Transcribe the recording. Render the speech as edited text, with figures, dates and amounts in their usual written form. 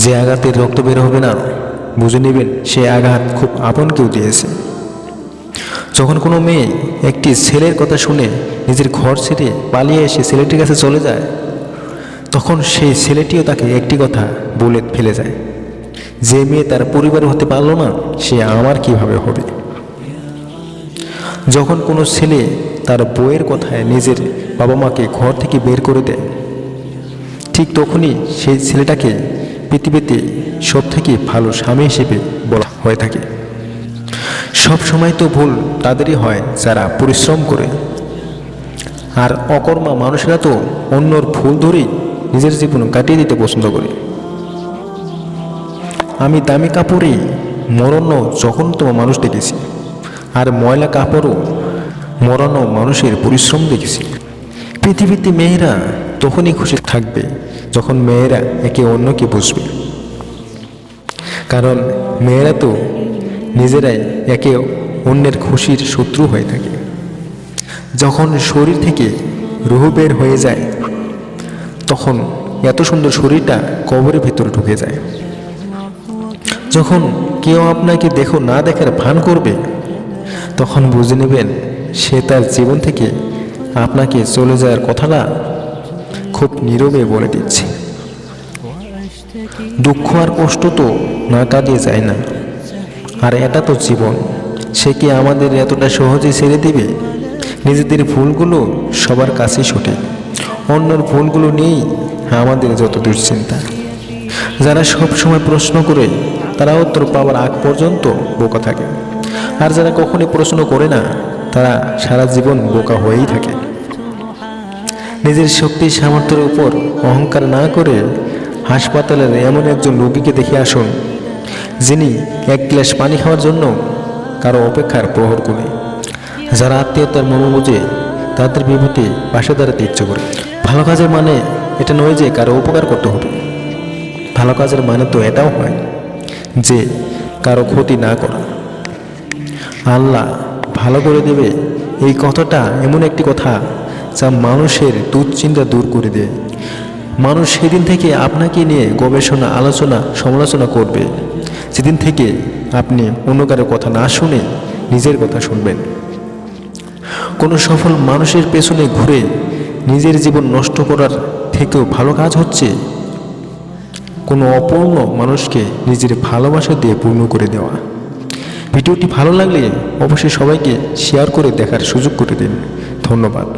যে আঘাতের রক্ত বের হবে না, বুঝে নেবেন সে আঘাত খুব আপন কেউ দিয়েছে। যখন কোনো মেয়ে একটি ছেলের কথা শুনে নিজের ঘর ছেড়ে পালিয়ে এসে ছেলেটির কাছে চলে যায়, তখন সেই ছেলেটিও তাকে একটি কথা বলে ফেলে যায়, যে মেয়ে তার পরিবার হতে পারলো না, সে আমার কিভাবে হবে। যখন কোনো ছেলে তার বউয়ের কথায় নিজের বাবা মাকে ঘর থেকে বের করে দেয়, ঠিক তখনই সেই ছেলেটাকে পৃথিবীতে সব থেকে ভালো স্বামী হিসেবে বলা হয়ে থাকে। সব সময় তো ভুল তাদেরই হয় যারা পরিশ্রম করে, আর অকর্মা মানুষেরা তো অন্যর ভুল ধরেই নিজের জীবন কাটিয়ে দিতে পছন্দ করে। আমি দামি কাপড়ে মরণ্য জঘন্যতম মানুষ দেখেছি, আর ময়লা কাপড়ও মরানো মানুষের পরিশ্রম দেখেছি। পৃথিবীতে মেয়েরা তখনই খুশি থাকবে যখন মেয়েরা একে অন্যকে বুঝবে, কারণ মেয়েরা তো নিজেরাই একে অন্যের খুশির শত্রু হয়ে থাকে। যখন শরীর থেকে রুহ বের হয়ে যায়, তখন এত সুন্দর শরীরটা কবরের ভিতরে ঢুকে যায়। যখন কেউ আপনাকে দেখো না দেখার ভান করবে, তখন বুঝে নেবেন সে তার জীবন থেকে আপনাকে চলে যাওয়ার কথাটা খুব নীরবে বলে দিচ্ছে। দুঃখ আর কষ্ট তো না কাটিয়ে যায় না, আর এটা তো জীবন। সে কি আমাদের এতটা সহজে ছেড়ে দিবে? নিজেদের ভুলগুলো সবার কাছেই সঠিক, অন্যর ভুলগুলো নিয়েই আমাদের যত দুশ্চিন্তা। যারা সব সময় প্রশ্ন করে তারা উত্তর পাওয়ার আগ পর্যন্ত বোকা থাকে, আর যারা কখনই প্রশ্ন করে না তারা সারা জীবন বোকা হয়েই থাকে। নিজের শক্তি সামর্থ্যের উপর অহংকার না করে হাসপাতালের এমন একজন রোগীকে দেখে আসুন, যিনি এক গ্লাস পানি খাওয়ার জন্য কারো অপেক্ষার প্রহর করে। যারা আত্মীয়তার মর্ম বোঝে তাদের বিপদে পাশে দাঁড়াতে ইচ্ছে করে। ভালো কাজের মানে এটা নয় যে কারো উপকার করতে হবে, ভালো কাজের মানে তো এটাও হয় যে কারো ক্ষতি না করা। আল্লাহ ভালো করে দেবে, এই কথাটা এমন একটি কথা যা মানুষের দুশ্চিন্তা দূর করে দেয়। মানুষ সেদিন থেকে আপনাকে নিয়ে গবেষণা, আলোচনা, সমালোচনা করবে যেদিন থেকে আপনি অন্য কারো কথা না শুনে নিজের কথা শুনবেন। কোনো সফল মানুষের পেছনে ঘুরে নিজের জীবন নষ্ট করার থেকেও ভালো কাজ হচ্ছে কোনো অপূর্ণ মানুষকে নিজের ভালোবাসা দিয়ে পূর্ণ করে দেওয়া। ভিডিওটি ভালো লাগলে অবশ্যই সবাইকে শেয়ার করে দেখার সুযোগ করে দিন। ধন্যবাদ।